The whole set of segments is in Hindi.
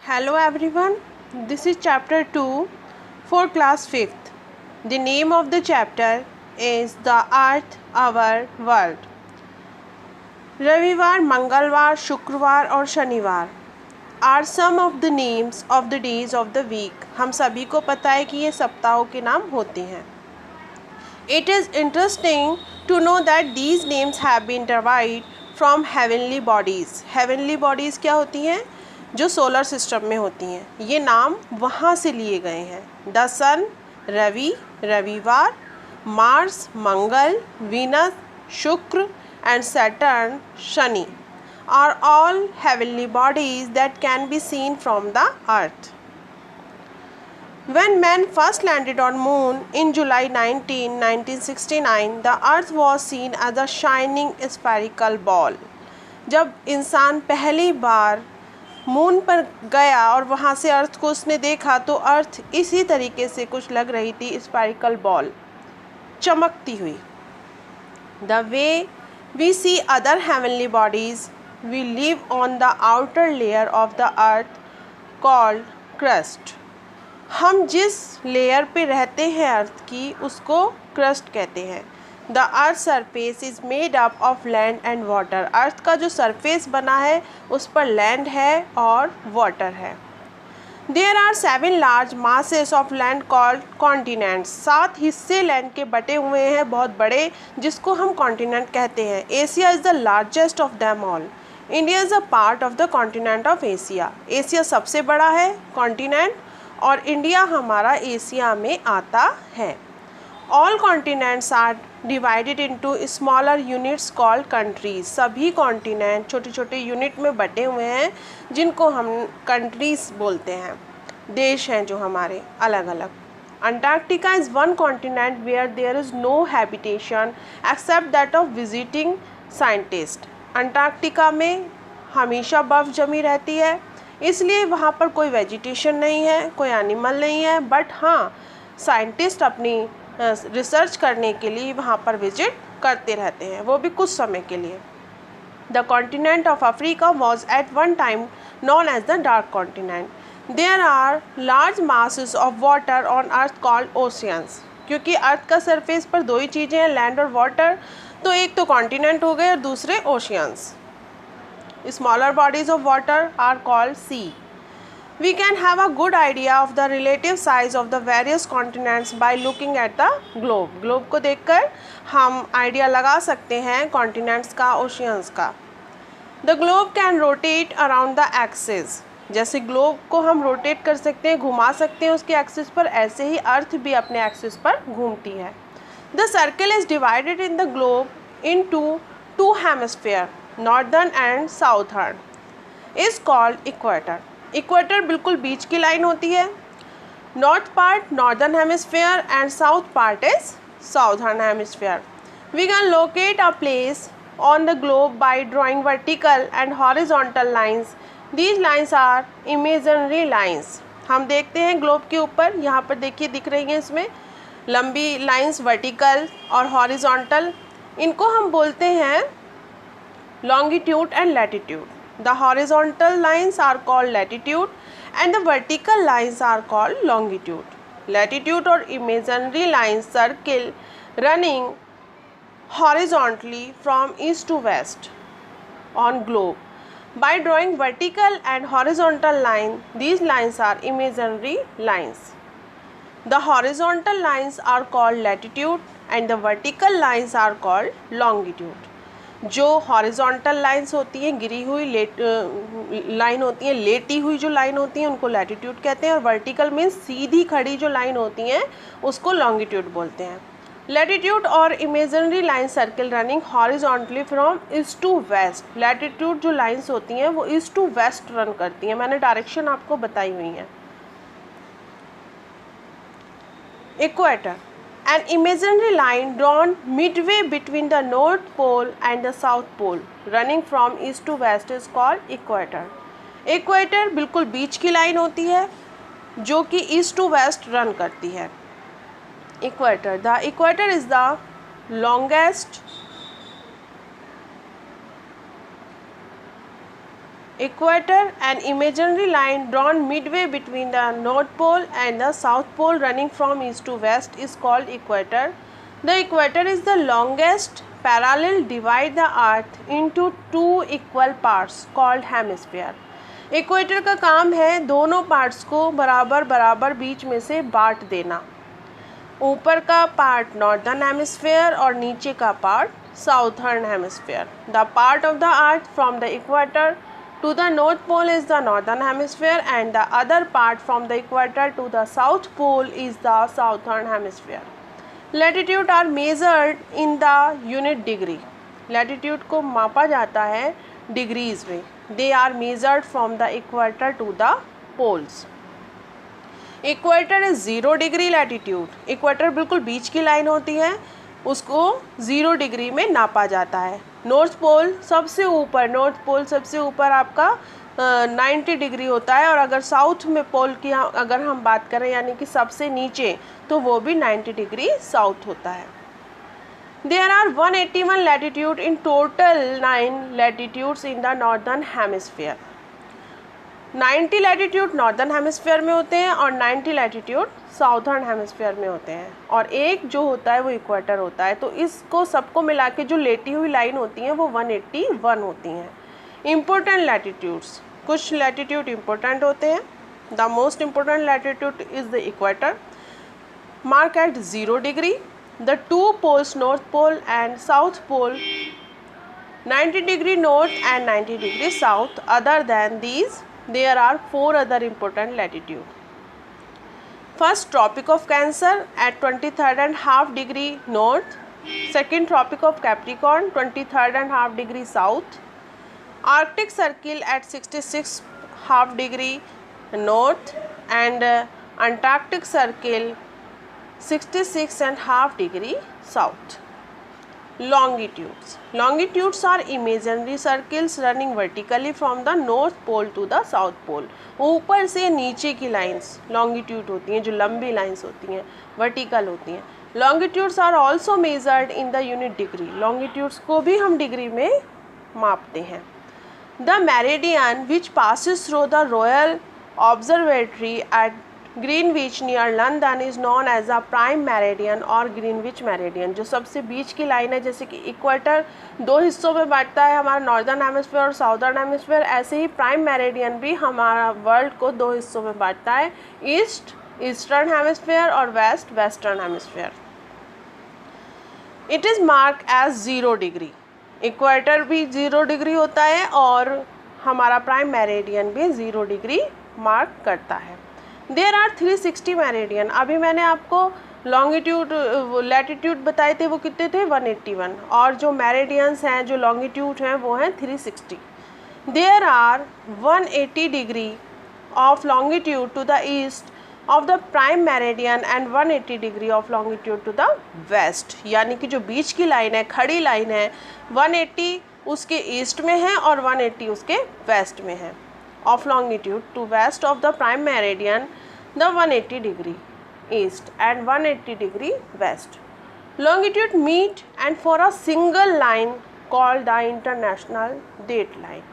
Hello everyone, this is chapter 2 for class 5th. The name of the chapter is The Earth, Our World. रविवार, मंगलवार, शुक्रवार और शनिवार are some of the names of the days of the week. हम सभी को पता है कि ये सप्ताहों के नाम होते हैं. It is interesting to know that these names have been derived from heavenly bodies. Heavenly bodies क्या होती हैं? जो सोलर सिस्टम में होती हैं. ये नाम वहाँ से लिए गए हैं. द सन रवि, रविवार, मार्स मंगल, वीनस शुक्र and Saturn Shani are all heavenly bodies that can be seen from the earth. When man first landed on moon in July 1969, the earth was seen as a shining spherical ball. जब इंसान पहली बार मून पर गया और वहाँ से अर्थ को उसने देखा तो अर्थ इसी तरीके से कुछ लग रही थी, स्फेरिकल बॉल, चमकती हुई. The way we see other heavenly bodies we live on the outer layer of the earth called crust. हम जिस लेयर पे रहते हैं अर्थ की, उसको क्रस्ट कहते हैं. The earth surface is made up of land and water. Earth का जो सरफेस बना है उस पर लैंड है और वाटर है. There are 7 large masses of land called continents. 7 हिस्से लैंड के बटे हुए हैं, बहुत बड़े, जिसको हम कॉन्टिनेंट कहते हैं. Asia is the largest of them all. India is a part of the continent of Asia. Asia सबसे बड़ा है कॉन्टिनेंट और इंडिया हमारा एशिया में आता है. All continents are divided into smaller units called countries. सभी कॉन्टिनेंट छोटे छोटे यूनिट में बटे हुए हैं जिनको हम कंट्रीज बोलते हैं, देश हैं जो हमारे अलग अलग. Antarctica is one continent where there is no habitation except that of visiting scientist. Antarctica में हमेशा बर्फ़ जमी रहती है, इसलिए वहाँ पर कोई वेजिटेशन नहीं है, कोई एनिमल नहीं है, बट हाँ साइंटिस्ट अपनी रिसर्च करने के लिए वहाँ पर विजिट करते रहते हैं, वो भी कुछ समय के लिए. The continent of Africa was at one time known as the dark continent. There are large masses of water on earth called oceans. क्योंकि अर्थ का सरफेस पर दो ही चीज़ें हैं, लैंड और वाटर, तो एक तो कॉन्टिनेंट हो गए और दूसरे oceans. Smaller bodies of water are called sea. We can have a good idea of the relative size of the various continents by looking at the globe. Globe को देखकर हम आइडिया लगा सकते हैं continents का, oceans का. The globe can rotate around the axis. जैसे ग्लोब को हम रोटेट कर सकते हैं, घुमा सकते हैं उसके एक्सिस पर, ऐसे ही अर्थ भी अपने एक्सिस पर घूमती है. The circle is divided in the globe into 2 hemispheres. Northern and southern is called equator. Equator बिल्कुल बीच की लाइन होती है. North part northern hemisphere and south part is southern hemisphere. We can locate a place on the globe by drawing vertical and horizontal lines. These lines are imaginary lines. हम देखते हैं ग्लोब के ऊपर, यहाँ पर देखिए दिख रही हैं इसमें लंबी लाइंस, वर्टिकल और हॉरिजॉन्टल. इनको हम बोलते हैं longitude and latitude. The horizontal lines are called latitude and the vertical lines are called longitude. Latitude or imaginary lines circle running horizontally from east to west on globe. By drawing vertical and horizontal line, these lines are imaginary lines. The horizontal lines are called latitude and the vertical lines are called longitude. जो हॉरिजॉन्टल लाइंस होती हैं, गिरी हुई लाइन होती हैं, लेटी हुई जो लाइन होती हैं, उनको लैटिट्यूड कहते हैं. और वर्टिकल मीन्स सीधी खड़ी जो लाइन होती हैं उसको लॉन्गिट्यूड बोलते हैं. लैटिट्यूड और imaginary line circle running horizontally from east to west. Latitude जो लाइंस होती हैं वो ईस्ट टू वेस्ट रन करती हैं, मैंने डायरेक्शन आपको बताई हुई हैं. Equator, an imaginary line drawn midway between the North Pole and the South Pole running from east to west is called equator. Equator बिल्कुल बीच की लाइन होती है जो कि ईस्ट टू वेस्ट रन करती है. Equator. The equator is the longest Equator, an imaginary line drawn midway between the North Pole and the South Pole running from east to west is called equator. The equator is the longest parallel divide the earth into two equal parts called hemisphere. Equator का काम है दोनों पार्ट्स को बराबर बराबर बीच में से बांट देना। ऊपर का पार्ट नॉर्दर्न हेमिस्फीयर और नीचे का part southern hemisphere. The part of the earth from the equator to the north pole is the northern hemisphere and the other part from the equator to the south pole is the southern hemisphere. Latitude are measured in the unit degree. Latitude को मापा जाता है डिग्रीज में। They are measured from the equator to the poles. Equator is 0 degree latitude. Equator बिल्कुल बीच की लाइन होती है, उसको 0 डिग्री में नापा जाता है। नॉर्थ पोल सबसे ऊपर, नॉर्थ पोल सबसे ऊपर आपका 90 डिग्री होता है, और अगर साउथ में पोल की अगर हम बात करें यानी कि सबसे नीचे, तो वो भी 90 डिग्री साउथ होता है। There are 181 latitude in total 9 latitudes in the northern hemisphere. 90 latitude northern hemisphere में होते हैं और 90 लैटिट्यूड साउथर्न हेमिस्फीयर में होते हैं, और एक जो होता है वो इक्वेटर होता है। तो इसको सबको मिला के जो लेटी हुई लाइन होती हैं वो 181 होती हैं। इम्पोर्टेंट लैटिट्यूड्स, कुछ लैटिट्यूड इम्पोर्टेंट होते हैं। The most important latitude is the equator, mark at 0 degree. The two poles north pole and south pole 90 degree north and 90 degree south. Other than these there are 4 other important latitude. First, Tropic of Cancer at 23.5 degree north. Second, Tropic of Capricorn 23.5 degree south. Arctic Circle at 66.5 degree north and Antarctic Circle 66.5 degree south. Longitudes. Longitudes are imaginary circles running vertically from the north pole to the south pole. ऊपर से नीचे की लाइंस longitude होती हैं, जो लंबी लाइंस होती हैं, vertical होती हैं। Longitudes are also measured in the unit degree. Longitudes को भी हम डिग्री में मापते हैं। The meridian which passes through the Royal Observatory at Greenwich near London is known as a prime meridian और ग्रीनविच मेरिडियन। जो सबसे बीच की लाइन है, जैसे कि इक्वेटर 2 हिस्सों में बांटता है हमारा नॉर्दर्न हेमिस्फीयर और साउदर्न हेमिस्फीयर, ऐसे ही प्राइम मेरिडियन भी हमारा वर्ल्ड को 2 हिस्सों में बांटता है, ईस्ट ईस्टर्न हेमिस्फीयर और west western hemisphere. It is mark as 0 degree. Equator भी 0 डिग्री होता है और हमारा प्राइम मेरिडियन भी 0 डिग्री मार्क करता है। There are 360 meridian. अभी मैंने आपको लॉन्गिट्यूड लैटिट्यूड बताए थे, वो कितने थे 181, और जो मेरिडियंस हैं, जो लॉन्गिट्यूड हैं, वो हैं 360। There are 180 degree of longitude to the east of the prime meridian and 180 degree of longitude to the west. यानी कि जो बीच की लाइन है, खड़ी लाइन है, 180 उसके ईस्ट में है और 180 उसके वेस्ट में है। of longitude to west of the prime meridian, the 180 degree east and 180 degree west. Longitude meet and for a single line called the international date line.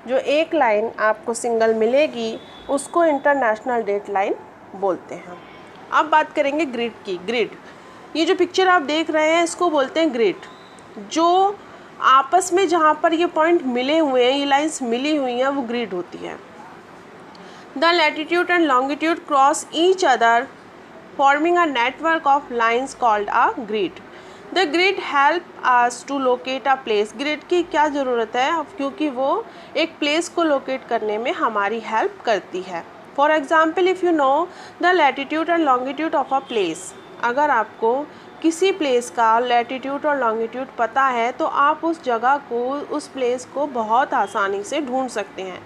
जो एक लाइन आपको सिंगल मिलेगी उसको इंटरनेशनल डेट लाइन बोलते हैं। अब बात करेंगे ग्रिड की। ग्रिड, ये जो पिक्चर आप देख रहे हैं इसको बोलते हैं ग्रिड। जो आपस में जहाँ पर ये पॉइंट मिले हुए हैं, ये लाइंस मिली हुई हैं, वो ग्रिड होती है। The latitude and longitude cross each other forming a network of lines called a grid. The grid help us to locate a place. Grid की क्या ज़रूरत है? क्योंकि वो एक प्लेस को लोकेट करने में हमारी हेल्प करती है। For example, if you know the latitude and longitude of a place, अगर आपको किसी प्लेस का लैटिट्यूड और लॉन्गिट्यूड पता है तो आप उस जगह को, उस प्लेस को बहुत आसानी से ढूंढ सकते हैं।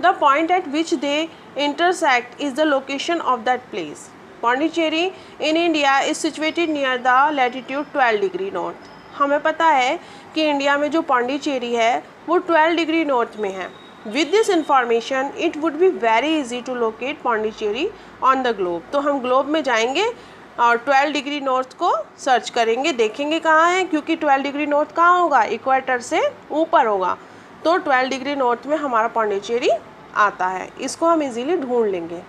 The point eight which they intersect is the location of that place. Pondicherry in India is situated near the latitude 12 degree north. हमें पता है कि इंडिया में जो पौंडीचेरी है वो 12 डिग्री नॉर्थ में है। With this information it would be very easy to locate Pondicherry on the globe. तो हम ग्लोब में जाएंगे और 12 डिग्री नॉर्थ को सर्च करेंगे, देखेंगे कहाँ है, क्योंकि 12 डिग्री नॉर्थ कहाँ होगा? इक्वेटर से ऊपर होगा। तो 12 डिग्री नॉर्थ में हमारा पौंडीचेरी आता है, इसको हम इजीली ढूंढ लेंगे।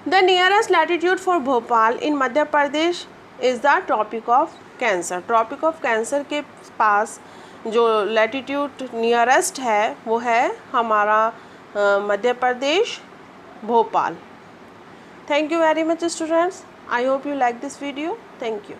The nearest latitude for Bhopal in Madhya Pradesh is the tropic of cancer. Tropic of cancer के पास जो लैटिट्यूड नियरेस्ट है वो है हमारा Madhya Pradesh, Bhopal. Thank you very much students. I hope you like this video. Thank you.